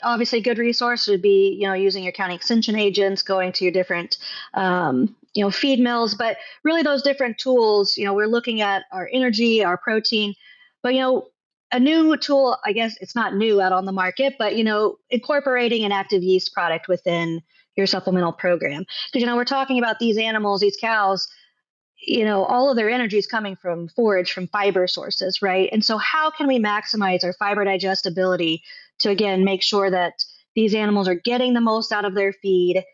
obviously, a good resource would be, using your county extension agents, going to your different, feed mills. But really, those different tools, we're looking at our energy, our protein. But, a new tool, I guess it's not new out on the market, but, incorporating an active yeast product within your supplemental program. Because, we're talking about these animals, these cows, all of their energy is coming from forage, from fiber sources, right? And so how can we maximize our fiber digestibility to, again, make sure that these animals are getting the most out of their feed?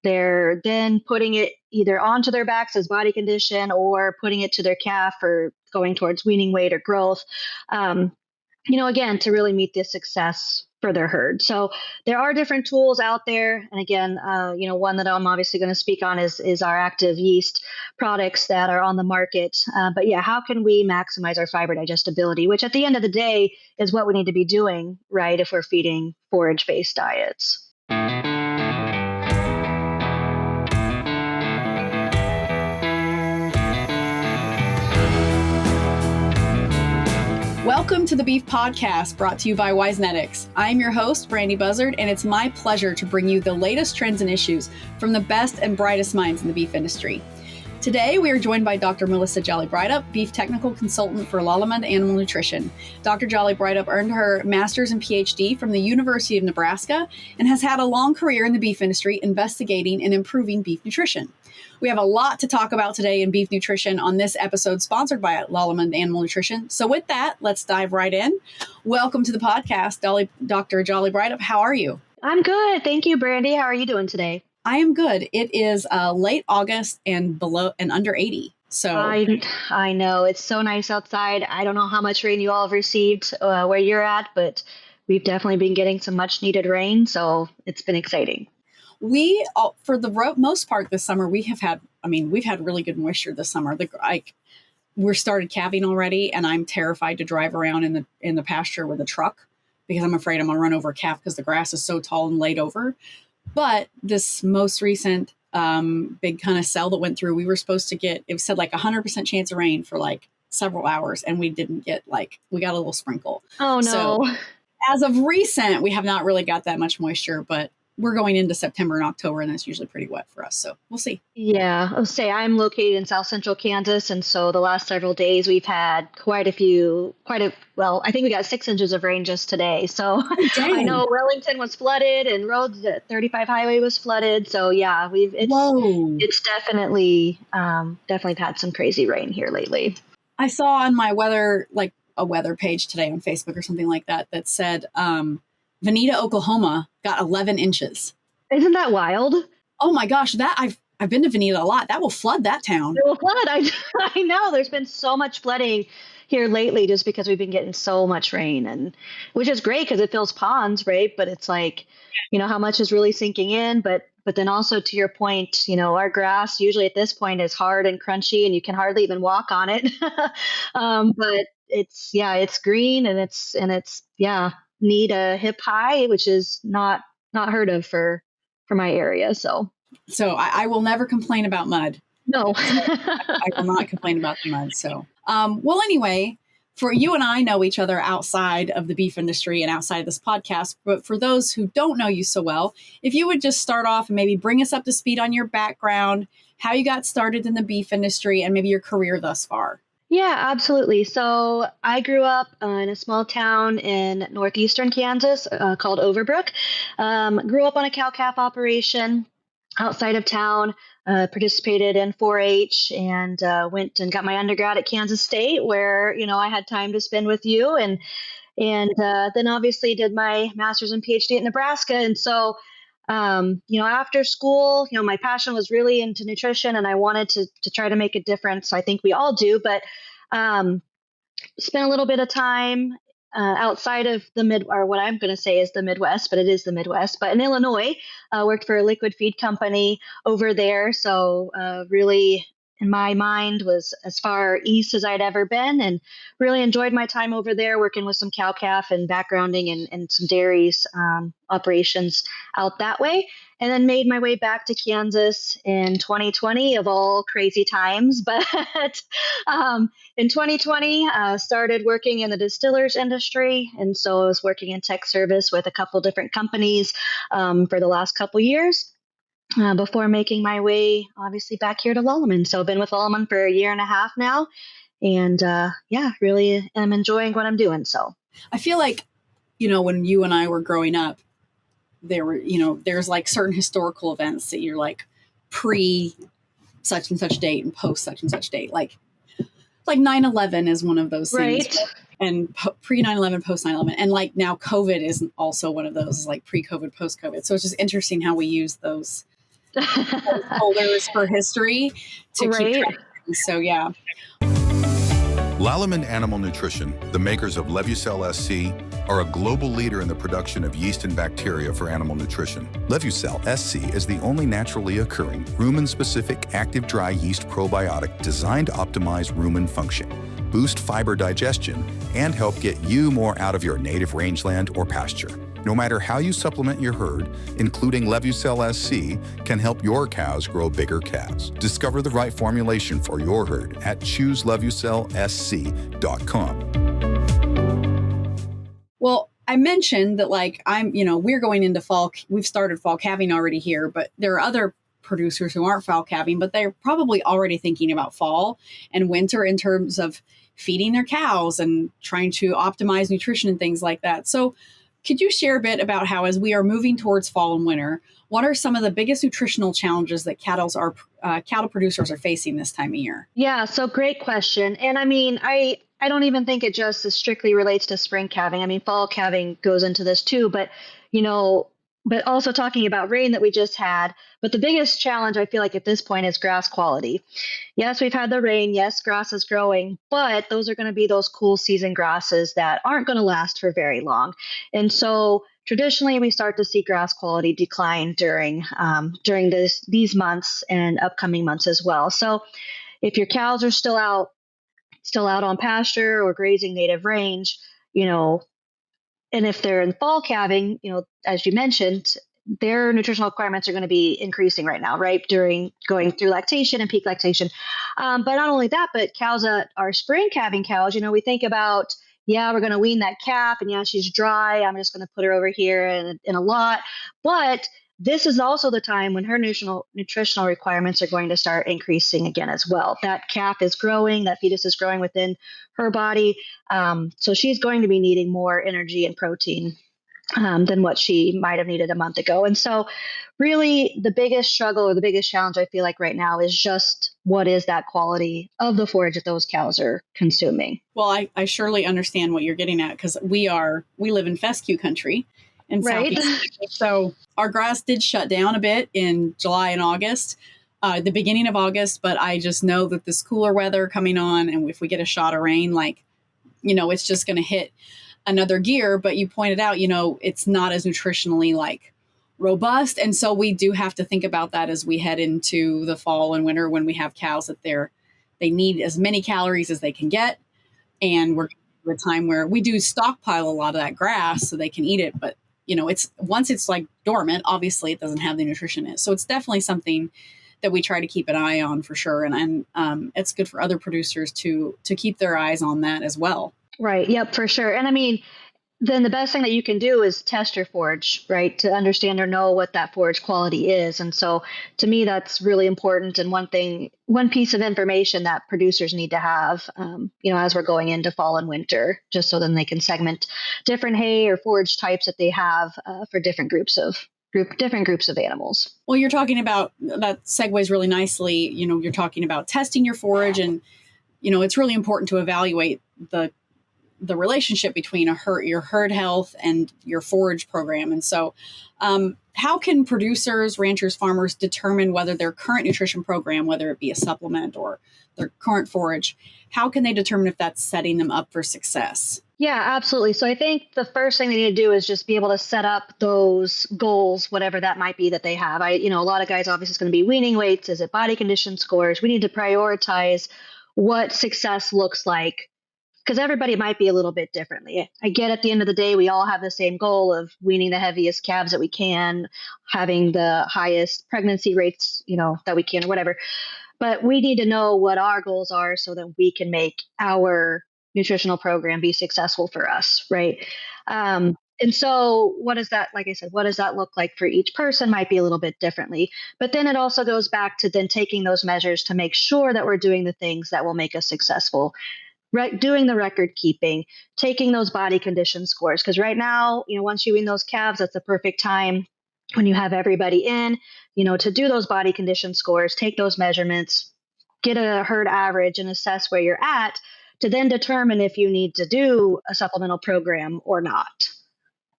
They're then putting it either onto their backs as body condition or putting it to their calf or going towards weaning weight or growth, again, to really meet the success for their herd. So there are different tools out there. And again, one that I'm obviously going to speak on is our active yeast products that are on the market. But yeah, how can we maximize our fiber digestibility, which at the end of the day is what we need to be doing, right, if we're feeding forage-based diets. Welcome to the Beef Podcast, brought to you by Wisenetics. I'm your host, Brandy Buzzard, and it's my pleasure to bring you the latest trends and issues from the best and brightest minds in the beef industry. Today, we are joined by Dr. Melissa Jolly-Breithaupt, Beef Technical Consultant for Lallemand Animal Nutrition. Dr. Jolly-Breithaupt earned her master's and PhD from the University of Nebraska and has had a long career in the beef industry investigating and improving beef nutrition. We have a lot to talk about today in beef nutrition on this episode sponsored by Lallemand Animal Nutrition. So with that, let's dive right in. Welcome to the podcast, Dr. Jolly-Breithaupt. How are you? I'm good. Thank you, Brandy. How are you doing today? I am good. It is late August and below and under 80. So I know it's so nice outside. I don't know how much rain you all have received where you're at, but we've definitely been getting some much needed rain. So it's been exciting. We, for the most part this summer, we've had really good moisture this summer. We're started calving already, and I'm terrified to drive around in the pasture with a truck because I'm afraid I'm going to run over a calf because the grass is so tall and laid over. But this most recent big kind of cell that went through, we were supposed to get, it said like 100% chance of rain for like several hours, and we didn't get we got a little sprinkle. Oh, no. So as of recent, we have not really got that much moisture, but we're going into September and October, and that's usually pretty wet for us. So we'll see. Yeah. I'll say I'm located in South Central Kansas. And so the last several days we've had I think we got 6 inches of rain just today. So I know Wellington was flooded and roads at 35 highway was flooded. So yeah, it's definitely had some crazy rain here lately. I saw on my a weather page today on Facebook or something like that said, Veneta, Oklahoma got 11 inches. Isn't that wild? Oh my gosh, I've been to Veneta a lot. That will flood that town. It will flood. I know. There's been so much flooding here lately just because we've been getting so much rain, and which is great because it fills ponds, right? But it's how much is really sinking in. But then also to your point, our grass usually at this point is hard and crunchy, and you can hardly even walk on it. But it's green and it's need a hip high, which is not heard of for my area. So I will never complain about mud. No, I will not complain about the mud. So, well, anyway, for you and I know each other outside of the beef industry and outside of this podcast, but for those who don't know you so well, if you would just start off and maybe bring us up to speed on your background, how you got started in the beef industry, and maybe your career thus far. Yeah, absolutely. So I grew up in a small town in northeastern Kansas called Overbrook. Grew up on a cow-calf operation outside of town, participated in Forage, and went and got my undergrad at Kansas State, where, I had time to spend with you. And then obviously did my master's and PhD at Nebraska. And so after school, my passion was really into nutrition, and I wanted to try to make a difference. I think we all do, but spent a little bit of time outside of what I'm going to say is the Midwest, but it is the Midwest. But in Illinois, worked for a liquid feed company over there. So really in my mind was as far east as I'd ever been, and really enjoyed my time over there working with some cow-calf and backgrounding and some dairies operations out that way. And then made my way back to Kansas in 2020 of all crazy times. But in 2020, started working in the distillers industry. And so I was working in tech service with a couple different companies for the last couple years. Before making my way, obviously, back here to Lallemand. So I've been with Lallemand for a year and a half now, and really am enjoying what I'm doing. So I feel like, when you and I were growing up, there were, there's like certain historical events that you're like pre such and such date and post such and such date. Like 9/11 is one of those things. Right. And pre 9/11, post 9/11. And like now COVID is also one of those, like pre-COVID, post-COVID. So it's just interesting how we use those folders for history to keep track of things. So yeah. Lallemand Animal Nutrition, the makers of Levucel SC, are a global leader in the production of yeast and bacteria for animal nutrition. Levucel SC is the only naturally occurring rumen-specific active dry yeast probiotic designed to optimize rumen function, boost fiber digestion, and help get you more out of your native rangeland or pasture. No matter how you supplement your herd, including Levucel SC can help your cows grow bigger calves. Discover the right formulation for your herd at chooselevucelsc.com. Well, I mentioned that we're going into fall. We've started fall calving already here, but there are other producers who aren't fall calving, but they're probably already thinking about fall and winter in terms of feeding their cows and trying to optimize nutrition and things like that. So could you share a bit about how, as we are moving towards fall and winter, what are some of the biggest nutritional challenges that cattle producers are facing this time of year? Yeah, so great question. And I mean, I don't even think it just strictly relates to spring calving. I mean, fall calving goes into this too, but but also talking about rain that we just had. But the biggest challenge I feel like at this point is grass quality. Yes, we've had the rain. Yes, grass is growing, but those are going to be those cool season grasses that aren't going to last for very long. And so traditionally, we start to see grass quality decline during these months and upcoming months as well. So if your cows are still out on pasture or grazing native range, and if they're in fall calving, as you mentioned, their nutritional requirements are going to be increasing right now, right? During going through lactation and peak lactation. But not only that, but cows that are spring calving cows, we think about, we're going to wean that calf and she's dry. I'm just going to put her over here in a lot. But this is also the time when her nutritional requirements are going to start increasing again as well. That calf is growing, that fetus is growing within her body. So she's going to be needing more energy and protein than what she might have needed a month ago. And so really the biggest struggle or the biggest challenge I feel like right now is just what is that quality of the forage that those cows are consuming. Well, I surely understand what you're getting at, because we live in fescue country in Southeast. So our grass did shut down a bit in July and August, the beginning of August. But I just know that this cooler weather coming on, and if we get a shot of rain, it's just going to hit another gear. But you pointed out, it's not as nutritionally robust. And so we do have to think about that as we head into the fall and winter, when we have cows that they need as many calories as they can get. And we're at a time where we do stockpile a lot of that grass so they can eat it. But it's once it's dormant, obviously it doesn't have the nutrition in it. So it's definitely something that we try to keep an eye on for sure. And it's good for other producers to keep their eyes on that as well. Right. Yep, for sure. And I mean, then the best thing that you can do is test your forage, right? To understand or know what that forage quality is. And so to me, that's really important. And one piece of information that producers need to have, as we're going into fall and winter, just so then they can segment different hay or forage types that they have for different groups of animals. Well, you're talking about, that segues really nicely. You're talking about testing your forage, and, it's really important to evaluate the the relationship between your herd health and your forage program. And so how can producers, ranchers, farmers determine whether their current nutrition program, whether it be a supplement or their current forage, how can they determine if that's setting them up for success? Yeah, absolutely. So I think the first thing they need to do is just be able to set up those goals, whatever that might be that they have. A lot of guys obviously it's going to be weaning weights. Is it body condition scores? We need to prioritize what success looks like because everybody might be a little bit differently. I get at the end of the day, we all have the same goal of weaning the heaviest calves that we can, having the highest pregnancy rates, that we can or whatever. But we need to know what our goals are so that we can make our nutritional program be successful for us, right? And so what does that, like I said, what does that look like for each person might be a little bit differently. But then it also goes back to then taking those measures to make sure that we're doing the things that will make us successful. Right, doing the record keeping, taking those body condition scores. Because right now, once you wean those calves, that's the perfect time when you have everybody in, to do those body condition scores, take those measurements, get a herd average and assess where you're at to then determine if you need to do a supplemental program or not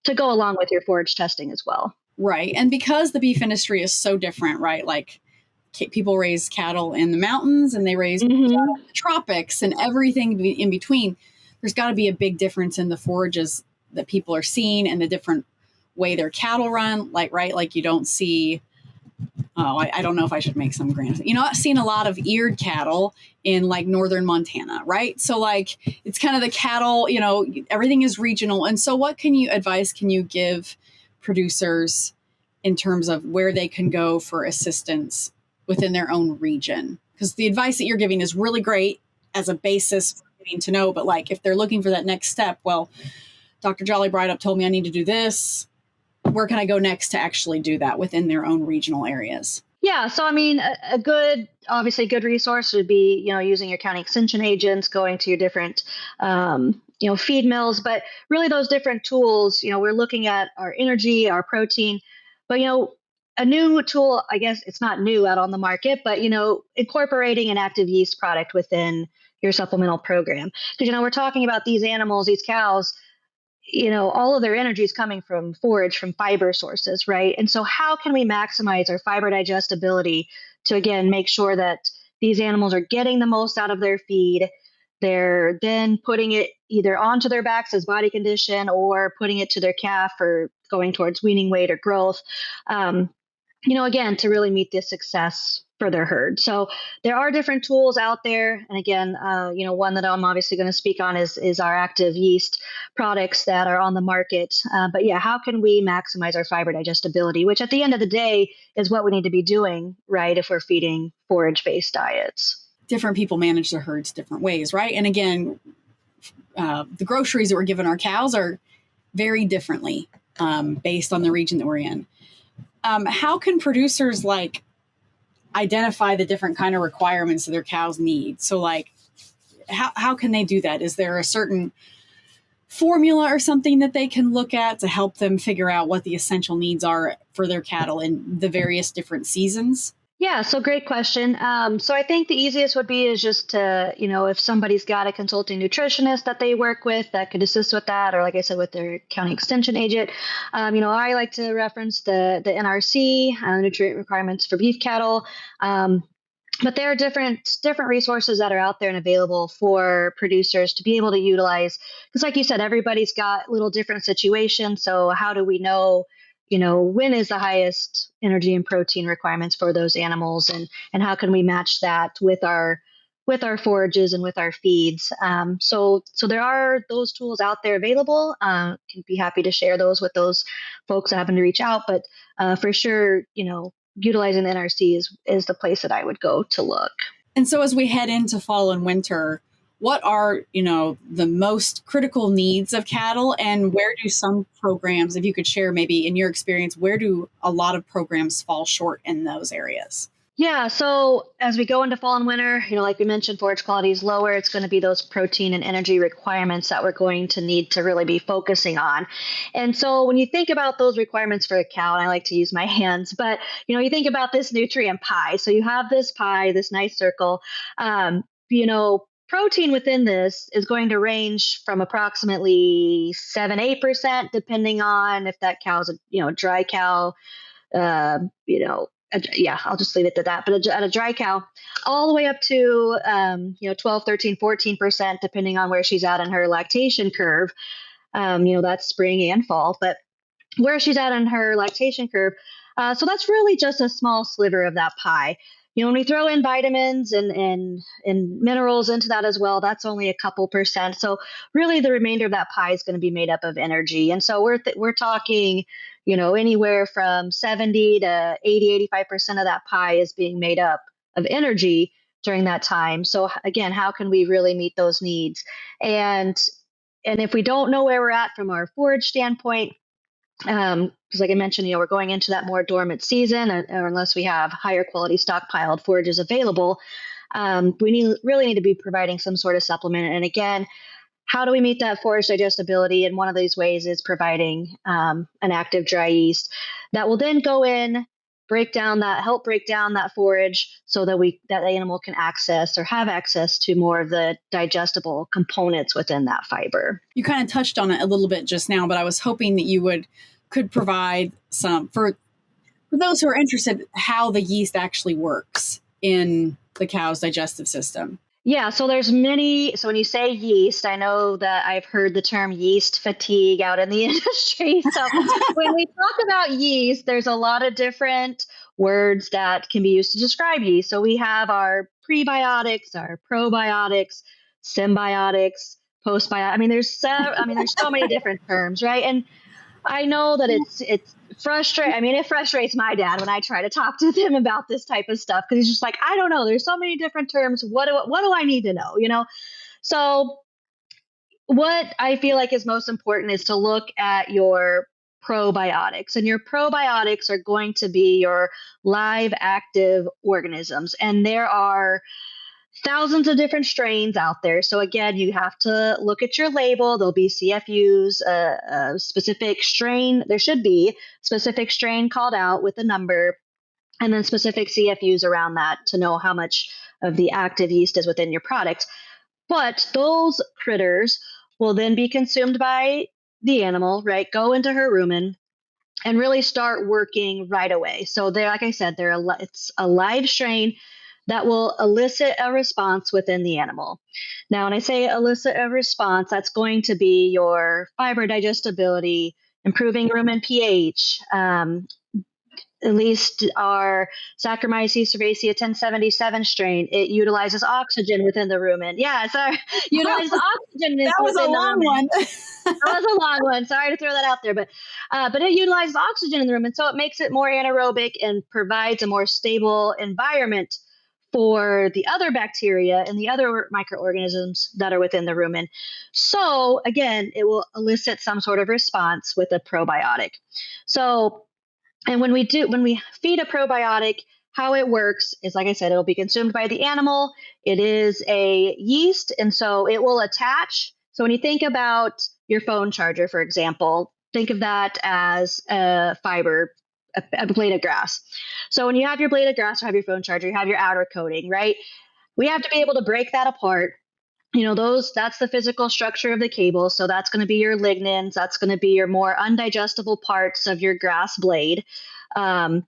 to go along with your forage testing as well. Right. And because the beef industry is so different, right? Like people raise cattle in the mountains and they raise cattle in the tropics and everything in between. There's got to be a big difference in the forages that people are seeing and the different way their cattle run. Like you don't see, I don't know if I should make some grand. I've seen a lot of eared cattle in like northern Montana, right? So like it's kind of the cattle, everything is regional. And so what advice can you give producers in terms of where they can go for assistance within their own region? Because the advice that you're giving is really great as a basis for getting to know, but like if they're looking for that next step, well, Dr. Jolly-Breithaupt told me I need to do this. Where can I go next to actually do that within their own regional areas? Yeah, so I mean, a good resource would be, using your county extension agents, going to your different, feed mills, but really those different tools, we're looking at our energy, our protein, but, a new tool, I guess it's not new out on the market, but, incorporating an active yeast product within your supplemental program. Because, we're talking about these animals, these cows, all of their energy is coming from forage, from fiber sources, right? And so how can we maximize our fiber digestibility to, again, make sure that these animals are getting the most out of their feed? They're then putting it either onto their backs as body condition or putting it to their calf or going towards weaning weight or growth, again, to really meet this success for their herd. So there are different tools out there. And again, one that I'm obviously going to speak on is our active yeast products that are on the market. But yeah, how can we maximize our fiber digestibility, which at the end of the day is what we need to be doing, right? If we're feeding forage-based diets. Different people manage their herds different ways, right? And again, the groceries that we're giving our cows are very differently based on the region that we're in. How can producers identify the different kind of requirements that their cows need? So like, how can they do that? Is there a certain formula or something that they can look at to help them figure out what the essential needs are for their cattle in the various different seasons? Yeah, so great question. So I think the easiest would be is just to, if somebody's got a consulting nutritionist that they work with that could assist with that, or like I said, with their county extension agent. I like to reference the NRC, nutrient requirements for beef cattle. But there are different resources that are out there and available for producers to be able to utilize. Because like you said, everybody's got little different situations. So how do we know, when is the highest energy and protein requirements for those animals, and how can we match that with our forages and with our feeds? So there are those tools out there available. Can be happy to share those with those folks that happen to reach out. But for sure, utilizing the NRC is the place that I would go to look. And so as we head into fall and winter, what are, the most critical needs of cattle, and where do some programs, if you could share maybe in your experience, where do a lot of programs fall short in those areas? Yeah, so as we go into fall and winter, like we mentioned, forage quality is lower. It's going to be those protein and energy requirements that we're going to need to really be focusing on. And so when you think about those requirements for a cow, and I like to use my hands, but you think about this nutrient pie. So you have this pie, this nice circle, protein within this is going to range from approximately 7-8%, depending on if that cow's a dry cow. I'll just leave it at that. But at a dry cow, all the way up to 12, 13, 14%, depending on where she's at in her lactation curve. That's spring and fall, but where she's at in her lactation curve. So that's really just a small sliver of that pie. When we throw in vitamins and minerals into that as well, that's only a couple percent. So really the remainder of that pie is going to be made up of energy. And so we're talking, anywhere from 70 to 85% of that pie is being made up of energy during that time. So again, how can we really meet those needs? And if we don't know where we're at from our forage standpoint, because like I mentioned, we're going into that more dormant season, or unless we have higher quality stockpiled forages available, we really need to be providing some sort of supplement. And again, how do we meet that forage digestibility? And one of these ways is providing an active dry yeast that will then go in, help break down that forage so that that animal can access or have access to more of the digestible components within that fiber. You kind of touched on it a little bit just now, but I was hoping that you could provide some for those who are interested, how the yeast actually works in the cow's digestive system. Yeah, so there's many. So when you say yeast, I know that I've heard the term yeast fatigue out in the industry. So when we talk about yeast, there's a lot of different words that can be used to describe yeast. So we have our prebiotics, our probiotics, symbiotics, postbiotics. There's so many different terms, right? And I know that it's frustrating. It frustrates my dad when I try to talk to him about this type of stuff, because he's just like, I don't know. There's so many different terms. What do I need to know? So what I feel like is most important is to look at your probiotics, and your probiotics are going to be your live active organisms. And there are thousands of different strains out there. So again, you have to look at your label. There'll be CFUs, a specific strain. There should be specific strain called out with a number, and then specific CFUs around that to know how much of the active yeast is within your product. But those critters will then be consumed by the animal, right? Go into her rumen and really start working right away. So like I said, it's a live strain that will elicit a response within the animal. Now, when I say elicit a response, that's going to be your fiber digestibility, improving rumen pH, at least our Saccharomyces cerevisiae 1077 strain, it utilizes oxygen within the rumen. Yeah, sorry, utilizes oxygen that was a long one. That was a long one. Sorry to throw that out there, but it utilizes oxygen in the rumen, so it makes it more anaerobic and provides a more stable environment for the other bacteria and the other microorganisms that are within the rumen. So again, it will elicit some sort of response with a probiotic. So, and when we feed a probiotic, how it works is, like I said, it'll be consumed by the animal. It is a yeast, and so it will attach. So when you think about your phone charger, for example, think of that as a fiber, a blade of grass. So when you have your blade of grass or have your phone charger, you have your outer coating, right? We have to be able to break that apart. That's the physical structure of the cable. So that's going to be your lignins. That's going to be your more undigestible parts of your grass blade. And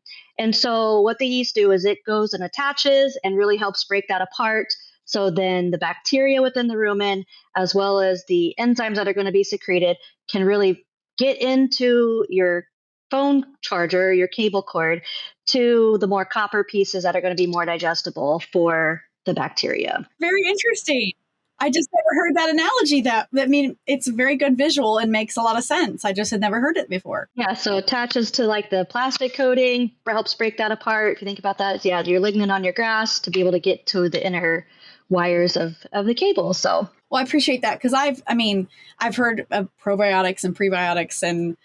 so what the yeast do is it goes and attaches and really helps break that apart. So then the bacteria within the rumen, as well as the enzymes that are going to be secreted, can really get into your phone charger, your cable cord, to the more copper pieces that are going to be more digestible for the bacteria. Very interesting. I just never heard that analogy. It's a very good visual and makes a lot of sense. I just had never heard it before. Yeah, so it attaches to like the plastic coating, helps break that apart. If you think about that, your lignin on your grass to be able to get to the inner wires of the cable. So, well, I appreciate that, because I've heard of probiotics and prebiotics and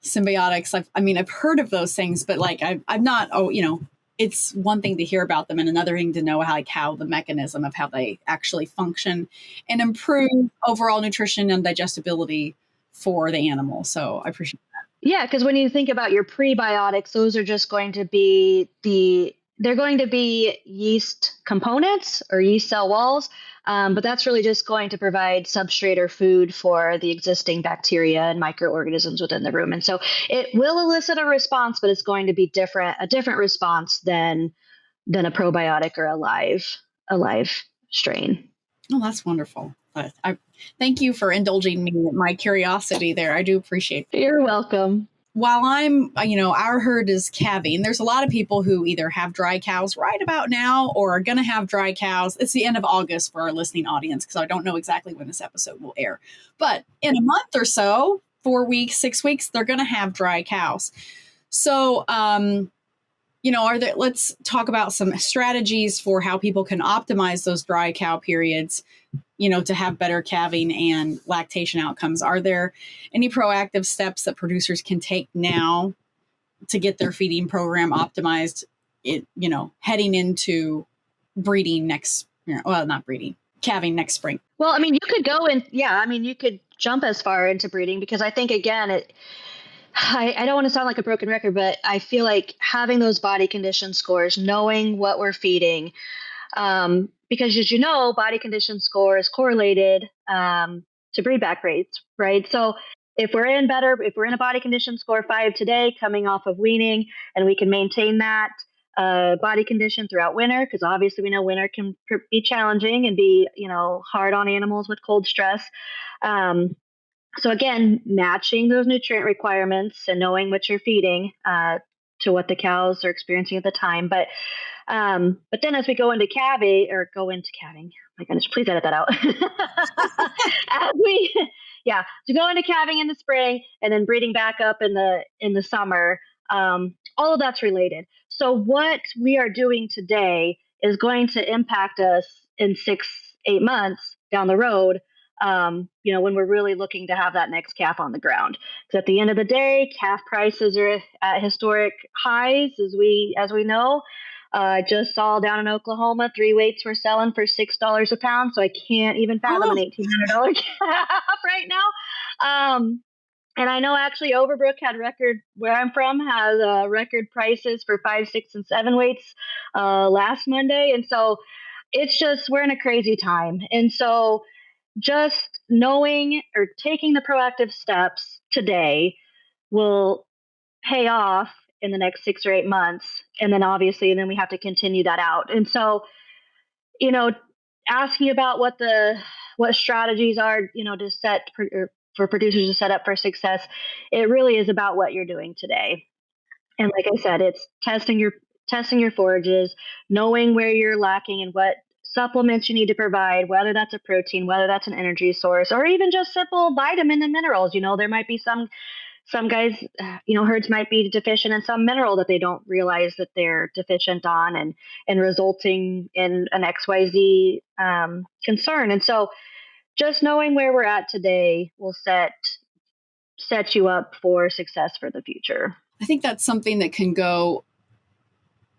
symbiotics. I've heard of those things, but I've not, it's one thing to hear about them and another thing to know how the mechanism of how they actually function and improve overall nutrition and digestibility for the animal. So I appreciate that. Yeah, because when you think about your prebiotics, those are just going to be the they're going to be yeast components or yeast cell walls, but that's really just going to provide substrate or food for the existing bacteria and microorganisms within the room. And so it will elicit a response, but it's going to be a different response than a probiotic or a live strain. Oh, that's wonderful. I thank you for indulging me in my curiosity there. I do appreciate it. You're welcome. While our herd is calving, there's a lot of people who either have dry cows right about now or are going to have dry cows. It's the end of August for our listening audience, because I don't know exactly when this episode will air. But in a month or so, 4 weeks, 6 weeks, they're going to have dry cows. So, let's talk about some strategies for how people can optimize those dry cow periods, to have better calving and lactation outcomes. Are there any proactive steps that producers can take now to get their feeding program optimized, heading into breeding calving next spring? Well, I mean, you could go and you could jump as far into breeding, because I think, again, I don't want to sound like a broken record, but I feel like having those body condition scores, knowing what we're feeding, because as you know, body condition score is correlated to breedback rates, right? So if we're in a body condition score 5 today, coming off of weaning, and we can maintain that body condition throughout winter, because obviously we know winter can be challenging and be, hard on animals with cold stress. So again, matching those nutrient requirements and knowing what you're feeding to what the cows are experiencing at the time. But then as we go into calving, my goodness, please edit that out. So go into calving in the spring and then breeding back up in the summer. All of that's related. So what we are doing today is going to impact us in 6-8 months down the road. When we're really looking to have that next calf on the ground. Because at the end of the day, calf prices are at historic highs, as we know. I just saw down in Oklahoma, 3 weights were selling for $6 a pound, so I can't even fathom an $1,800 calf right now. And I know actually Overbrook where I'm from, has record prices for 5, 6, and 7 weights last Monday. And so it's just, we're in a crazy time. And so just knowing or taking the proactive steps today will pay off in the next 6 or 8 months. And then we have to continue that out. And so, asking about what strategies are, to set for producers to set up for success, it really is about what you're doing today. And like I said, it's testing your forages, knowing where you're lacking and what supplements you need to provide, whether that's a protein, whether that's an energy source, or even just simple vitamin and minerals. There might be some guys, herds might be deficient in some mineral that they don't realize that they're deficient on, and resulting in an XYZ concern. And so just knowing where we're at today will set you up for success for the future. I think that's something that can go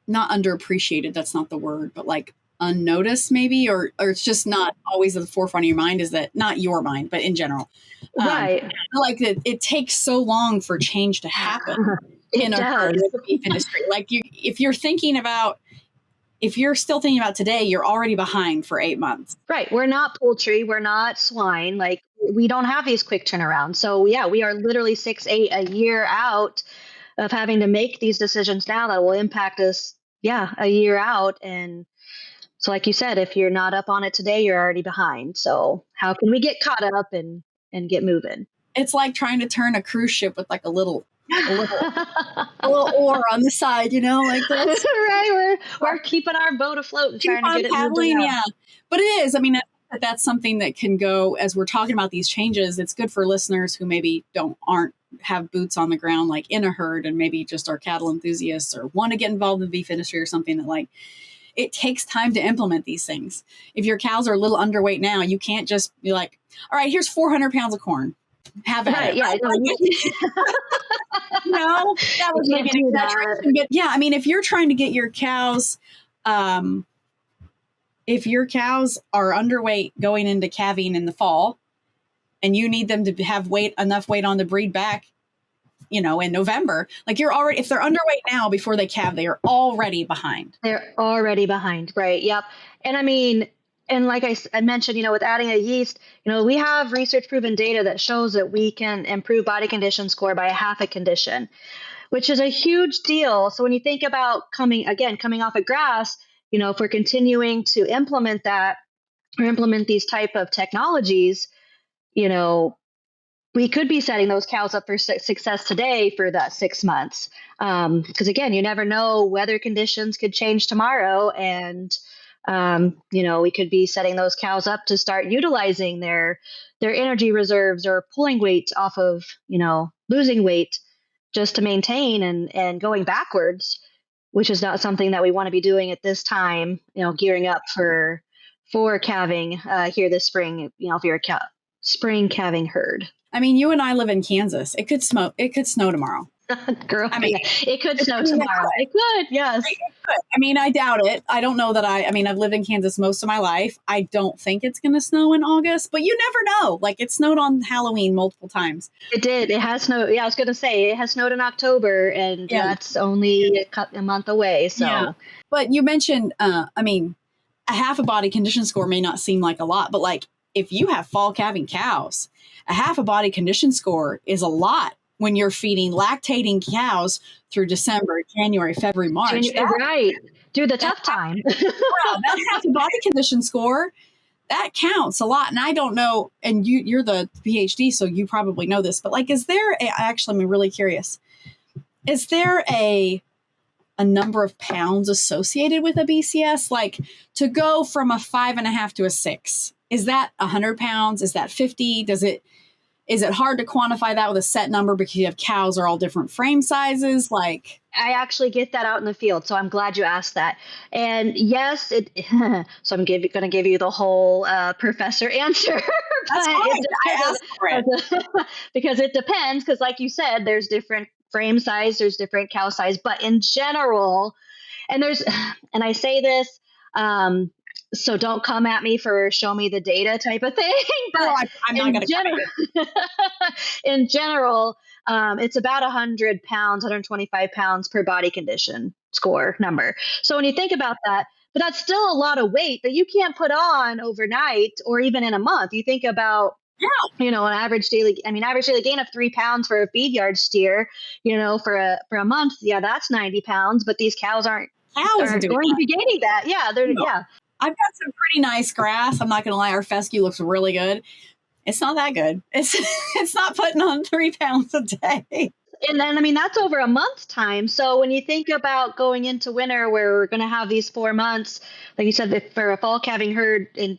not underappreciated. That's not the word, but like unnoticed maybe, or it's just not always at the forefront of your mind, is that not your mind, but in general. Right. Like it takes so long for change to happen in the beef industry. Like if you're still thinking about today, you're already behind for 8 months. Right. We're not poultry. We're not swine. Like, we don't have these quick turnarounds. So yeah, we are literally 6, 8 a year out of having to make these decisions now that will impact us, a year out. And so like you said, if you're not up on it today, you're already behind. So how can we get caught up and get moving? It's like trying to turn a cruise ship with like a little oar on the side, like that's right. We're keeping our boat afloat and trying to get it moving. Yeah. But it is. I mean, that's something that can go, as we're talking about these changes. It's good for listeners who maybe aren't have boots on the ground, like in a herd, and maybe just are cattle enthusiasts or want to get involved in the beef industry or something, that like, it takes time to implement these things. If your cows are a little underweight now, you can't just be like, all right, here's 400 pounds of corn. Have at it. Yeah. No, that was maybe an exaggeration. But yeah, I mean, if you're trying to get your cows, if your cows are underweight going into calving in the fall, and you need them to have enough weight on the breed back, in November, like you're already, if they're underweight now before they calve, they are already behind. They're already behind. Right. Yep. And I mean, and like I mentioned, with adding a yeast, we have research proven data that shows that we can improve body condition score by a half a condition, which is a huge deal. So when you think about coming off of grass, if we're continuing to implement that or implement these type of technologies, we could be setting those cows up for success today for that 6 months. Because again, you never know, weather conditions could change tomorrow. And, we could be setting those cows up to start utilizing their energy reserves or pulling weight off of, losing weight just to maintain and going backwards, which is not something that we want to be doing at this time, gearing up for calving here this spring, if you're a spring calving herd. I mean, you and I live in Kansas. It could snow tomorrow. Girl, I mean, it could snow tomorrow. It could, yes. It could. I mean, I doubt it. I don't know that I've lived in Kansas most of my life. I don't think it's going to snow in August, but you never know. Like, it snowed on Halloween multiple times. It did. It has snowed. Yeah, I was going to say it has snowed in October, and that's only a month away. So, yeah. But you mentioned, a half a body condition score may not seem like a lot, but like if you have fall calving cows, a half a body condition score is a lot when you're feeding lactating cows through December, January, February, March. Right. Through the tough time. That half a body condition score, that counts a lot. And I don't know, and you're the PhD, so you probably know this, but like, I'm really curious. Is there a number of pounds associated with a BCS? Like to go from a 5.5 to a 6, is that 100 pounds? Is that 50? Is it hard to quantify that with a set number because you have cows are all different frame sizes? Like, I actually get that out in the field, so I'm glad you asked that. And yes, so I'm going to give you the whole professor answer. That's fine. I asked for it. Because it depends, because like you said, there's different frame size, there's different cow size, but in general, and I say this, so don't come at me for show me the data type of thing. But no, I'm not going to. In general, it's about 100 pounds, 125 pounds per body condition score number. So when you think about that, but that's still a lot of weight that you can't put on overnight or even in a month. You think about, an average daily gain of 3 pounds for a feed yard steer, for a month. Yeah, that's 90 pounds, but these cows aren't going to be gaining that. Yeah. I've got some pretty nice grass. I'm not going to lie. Our fescue looks really good. It's not that good. It's not putting on 3 pounds a day. And then, that's over a month's time. So when you think about going into winter where we're going to have these 4 months, like you said, for a fall calving herd in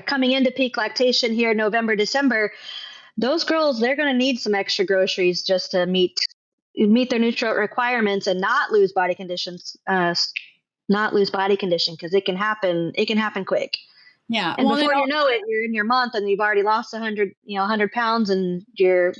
coming into peak lactation here, November, December, those girls, they're going to need some extra groceries just to meet their nutrient requirements and not lose body conditions, because it can happen quick. Yeah. And before you know it, you're in your month and you've already lost 100 pounds and you're,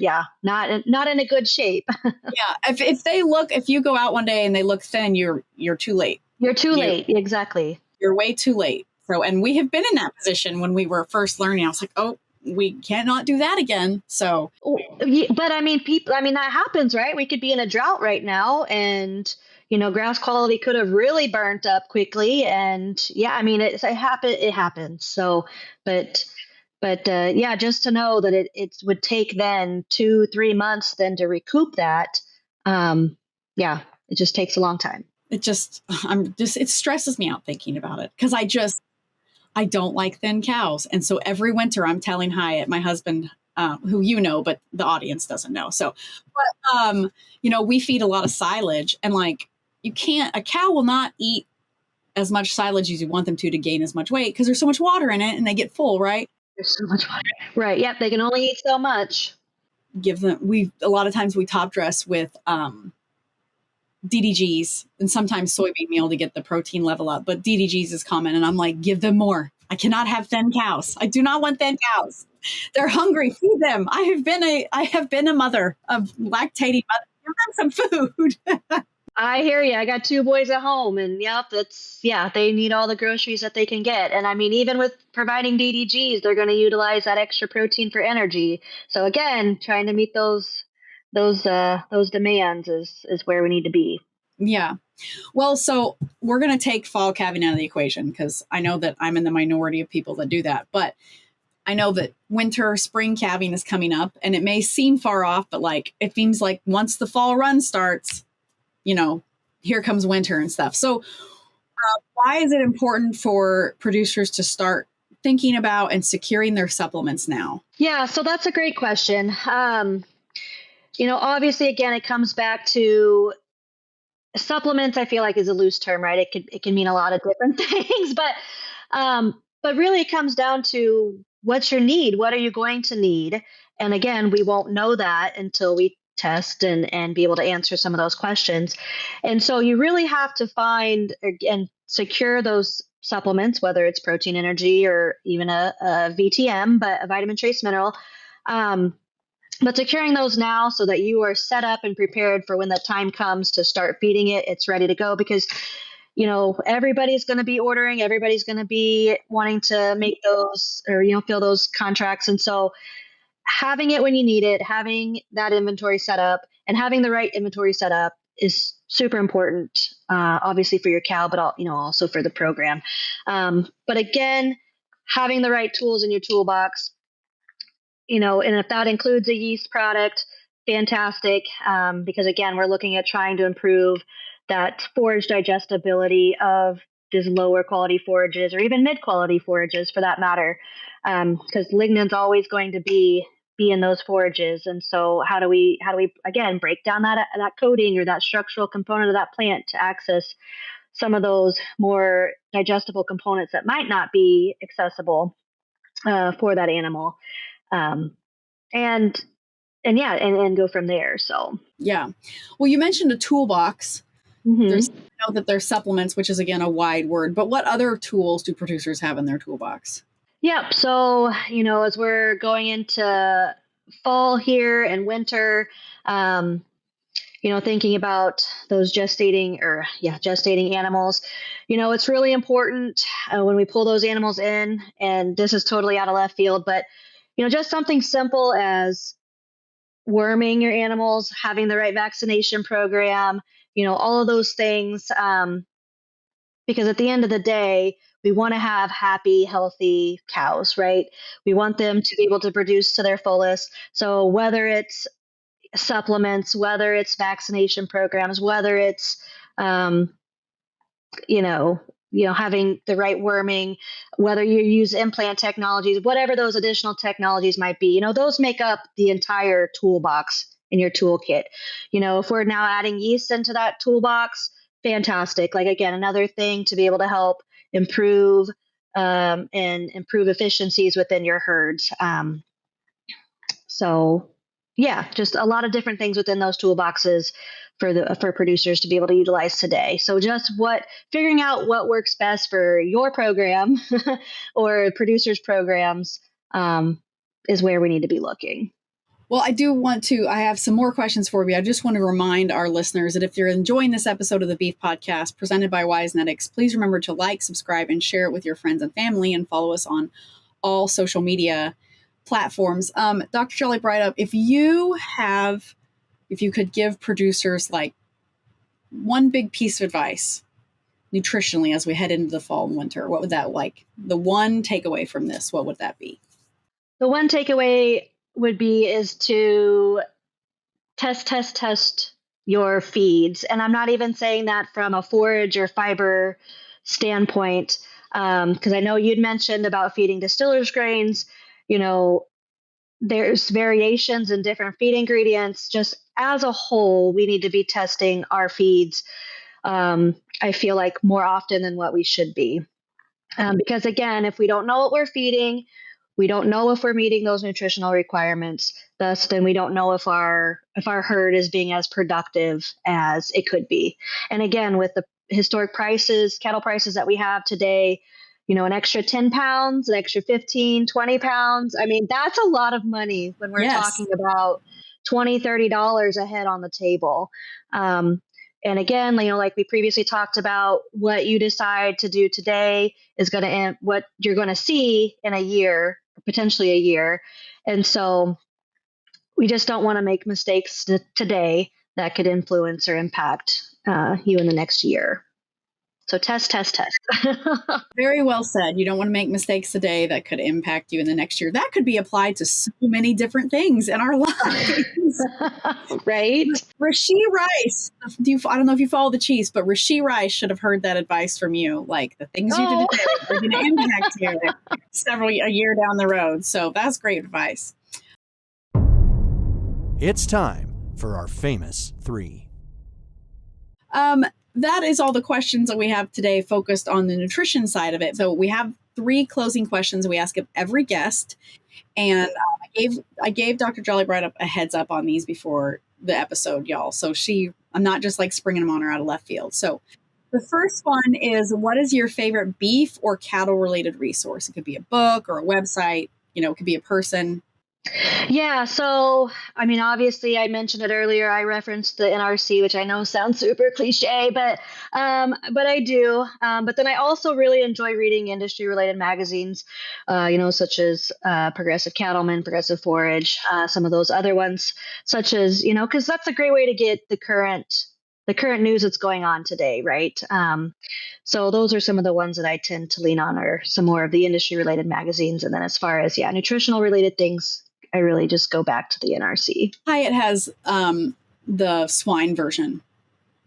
not in a good shape. Yeah. If you go out one day and they look thin, you're too late. You're too late. Exactly. You're way too late. So, and we have been in that position when we were first learning. I was like, oh, we cannot do that again. So, but that happens, right? We could be in a drought right now and, grass quality could have really burnt up quickly. And it happens. So, but just to know that it would take then 2-3 months then to recoup that. It just takes a long time. It stresses me out thinking about it because I don't like thin cows. And so every winter I'm telling Hyatt, my husband, who but the audience doesn't know. So, but, we feed a lot of silage and like, a cow will not eat as much silage as you want them to gain as much weight because there's so much water in it and they get full, right? There's so much water. Right. Yep. They can only eat so much. A lot of times we top dress with, DDGs and sometimes soybean meal to get the protein level up, but DDGs is common. And I'm like, give them more. I cannot have thin cows. I do not want thin cows. They're hungry. Feed them. I have been a mother of lactating mother. Give them some food. I hear you. I got 2 boys at home and they need all the groceries that they can get. And even with providing DDGs, they're going to utilize that extra protein for energy. So again, trying to meet those those demands is where we need to be. Yeah. Well, so we're going to take fall calving out of the equation because I know that I'm in the minority of people that do that. But I know that winter, spring calving is coming up, and it may seem far off, but like it seems like once the fall run starts, here comes winter and stuff. So why is it important for producers to start thinking about and securing their supplements now? Yeah, so that's a great question. Obviously, again, it comes back to supplements. I feel like is a loose term, right? It can mean a lot of different things, but really it comes down to what's your need? What are you going to need? And again, we won't know that until we test and be able to answer some of those questions. And so you really have to find and secure those supplements, whether it's protein, energy, or even a VTM, but a vitamin trace mineral. But securing those now so that you are set up and prepared for when that time comes to start feeding it, it's ready to go because, everybody's going to be ordering, everybody's going to be wanting to make those or, fill those contracts. And so having it when you need it, having that inventory set up and having the right inventory set up is super important, obviously for your cow, but also for the program. But again, having the right tools in your toolbox, and if that includes a yeast product, fantastic. Because again, we're looking at trying to improve that forage digestibility of these lower quality forages or even mid quality forages for that matter. Because lignan's always going to be in those forages. And so how do we again break down that coating or that structural component of that plant to access some of those more digestible components that might not be accessible for that animal. And go from there. So, yeah. Well, you mentioned a toolbox. Mm-hmm. I know that there's supplements, which is again, a wide word, but what other tools do producers have in their toolbox? Yep. So, as we're going into fall here and winter, thinking about those gestating animals, it's really important when we pull those animals in, and this is totally out of left field, but, just something simple as worming your animals, having the right vaccination program, all of those things. Because at the end of the day, we want to have happy, healthy cows, right? We want them to be able to produce to their fullest. So whether it's supplements, whether it's vaccination programs, whether it's, having the right worming, whether you use implant technologies, whatever those additional technologies might be, those make up the entire toolbox in your toolkit. If we're now adding yeast into that toolbox, fantastic. Like again, another thing to be able to help improve and improve efficiencies within your herds. So yeah, just a lot of different things within those toolboxes for producers to be able to utilize today. So just figuring out what works best for your program or producers' programs is where we need to be looking. Well, I have some more questions for you. I just want to remind our listeners that if you're enjoying this episode of the Beef Podcast presented by Wisenetics, please remember to like, subscribe, and share it with your friends and family, and follow us on all social media platforms. Dr. Jolly-Breithaupt, if you could give producers like one big piece of advice nutritionally as we head into the fall and winter, what would that the one takeaway from this, what would that be? The one takeaway is to test your feeds. And I'm not even saying that from a forage or fiber standpoint, because I know you'd mentioned about feeding distillers grains. There's variations in different feed ingredients. Just as a whole, we need to be testing our feeds, I feel like more often than what we should be. Because again, if we don't know what we're feeding, we don't know if we're meeting those nutritional requirements. Thus, then we don't know if our herd is being as productive as it could be. And again, with the historic cattle prices that we have today, an extra 10 pounds, an extra 15, 20 pounds. I mean, that's a lot of money when we're talking about $20, $30 a head on the table. And again, like we previously talked about, what you decide to do today is going to end what you're going to see in a year, potentially a year. And so we just don't want to make mistakes today that could influence or impact you in the next year. So test, test, test. Very well said. You don't want to make mistakes today that could impact you in the next year. That could be applied to so many different things in our lives. Right? Rishi Rice. I don't know if you follow the Chiefs, but Rishi Rice should have heard that advice from you. Like, the things you do today are going to impact you a year down the road. So that's great advice. It's time for our famous 3. That is all the questions that we have today focused on the nutrition side of it. So we have 3 closing questions we ask of every guest. And I gave Dr. Jolly-Breithaupt a heads up on these before the episode, y'all. So I'm not just like springing them on her out of left field. So the first one is, what is your favorite beef or cattle related resource? It could be a book or a website, it could be a person. Yeah. So, I mean, obviously I mentioned it earlier. I referenced the NRC, which I know sounds super cliche, but I do. But then I also really enjoy reading industry related magazines, such as Progressive Cattleman, Progressive Forage, some of those other ones, such as, because that's a great way to get the current news that's going on today, right? So those are some of the ones that I tend to lean on, or some more of the industry related magazines. And then as far as nutritional related things, I really just go back to the NRC. Hyatt has the swine version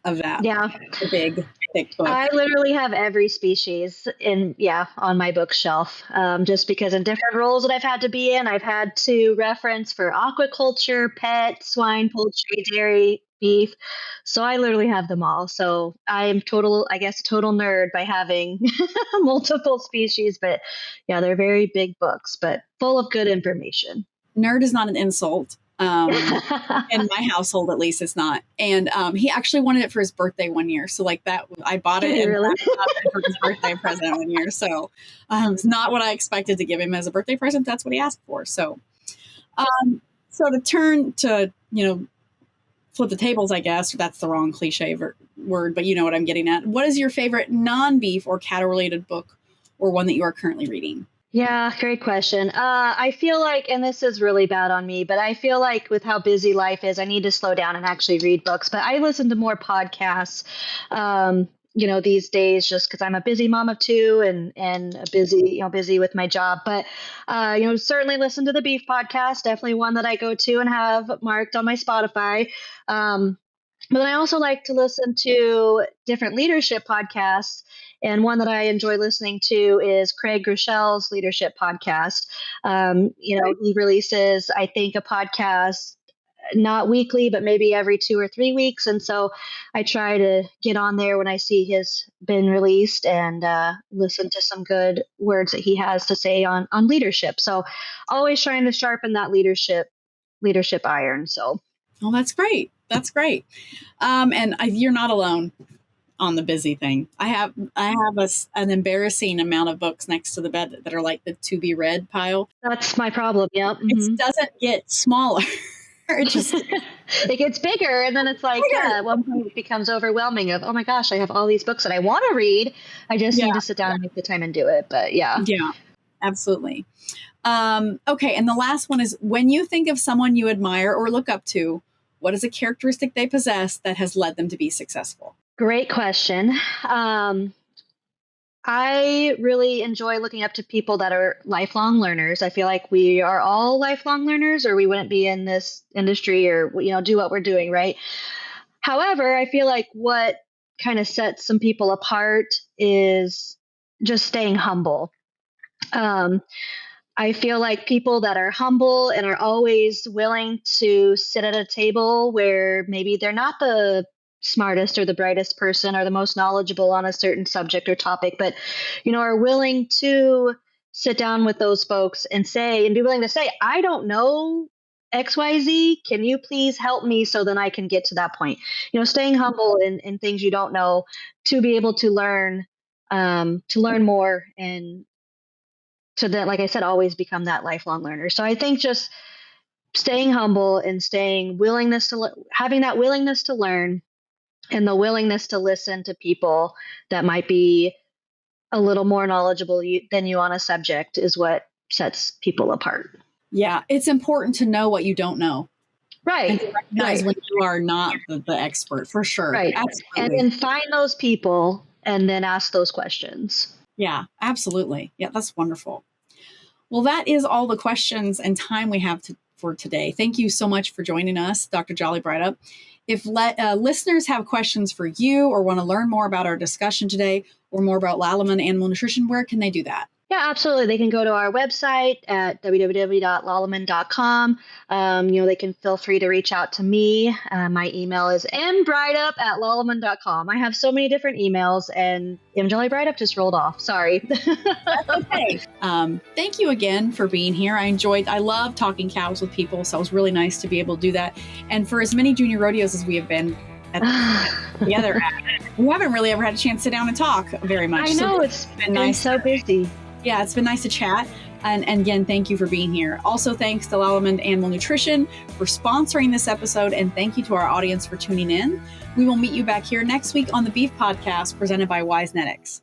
of that. Yeah. The big, thick book. I literally have every species on my bookshelf, just because in different roles that I've had to be in, I've had to reference for aquaculture, pet, swine, poultry, dairy, beef. So I literally have them all. So I am total nerd by having multiple species, but yeah, they're very big books, but full of good information. Nerd is not an insult. In my household, at least, it's not. And he actually wanted it for his birthday one year. So like that, I bought it for his birthday present one year. So it's not what I expected to give him as a birthday present. That's what he asked for. So, so to turn to, flip the tables, I guess, that's the wrong cliche word, but you know what I'm getting at. What is your favorite non-beef or cattle related book, or one that you are currently reading? Yeah, great question. I feel like, and this is really bad on me, but I feel like with how busy life is, I need to slow down and actually read books. But I listen to more podcasts, these days, just because I'm a busy mom of 2 and busy with my job. But, certainly listen to the Beef Podcast, definitely one that I go to and have marked on my Spotify. But I also like to listen to different leadership podcasts. And one that I enjoy listening to is Craig Groeschel's leadership podcast. He releases, I think, a podcast not weekly, but maybe every 2 or 3 weeks. And so I try to get on there when I see his been released and listen to some good words that he has to say on leadership. So always trying to sharpen that leadership iron. So. Well, that's great. That's great. And you're not alone on the busy thing. I have an embarrassing amount of books next to the bed that are like the to be read pile. That's my problem. Yep. Mm-hmm. It doesn't get smaller. It gets bigger, and then it's like at one point it becomes overwhelming of, oh my gosh, I have all these books that I want to read. I just need to sit down and make the time and do it. But yeah, absolutely. Okay, and the last one is, when you think of someone you admire or look up to, what is a characteristic they possess that has led them to be successful? Great question. I really enjoy looking up to people that are lifelong learners. I feel like we are all lifelong learners, or we wouldn't be in this industry or, do what we're doing, right? However, I feel like what kind of sets some people apart is just staying humble. I feel like people that are humble and are always willing to sit at a table where maybe they're not the smartest or the brightest person or the most knowledgeable on a certain subject or topic, but, are willing to sit down with those folks and be willing to say, I don't know XYZ. Can you please help me so then I can get to that point? Staying humble in things you don't know, to be able to learn more, and to then, like I said, always become that lifelong learner. So I think just staying humble and having that willingness to learn, and the willingness to listen to people that might be a little more knowledgeable than you on a subject is what sets people apart. Yeah, it's important to know what you don't know. Right. And to recognize when you are not the expert, for sure. Right. Absolutely. And then find those people and then ask those questions. Yeah, absolutely. Yeah, that's wonderful. Well, that is all the questions and time we have for today. Thank you so much for joining us, Dr. Jolly-Breithaupt. If listeners have questions for you or want to learn more about our discussion today or more about Lallemand Animal Nutrition, where can they do that? Yeah, absolutely. They can go to our website at www.lallemand.com. They can feel free to reach out to me. My email is mbrideup@lallemand.com. I have so many different emails, and Jolly-Breithaupt just rolled off. Sorry. Okay. Thank you again for being here. I love talking cows with people, so it was really nice to be able to do that. And for as many junior rodeos as we have been together, we haven't really ever had a chance to sit down and talk very much. I know, it's been nice. So busy. Yeah, it's been nice to chat. And again, thank you for being here. Also, thanks to Lallemand Animal Nutrition for sponsoring this episode. And thank you to our audience for tuning in. We will meet you back here next week on the Beef Podcast presented by Wisenetics.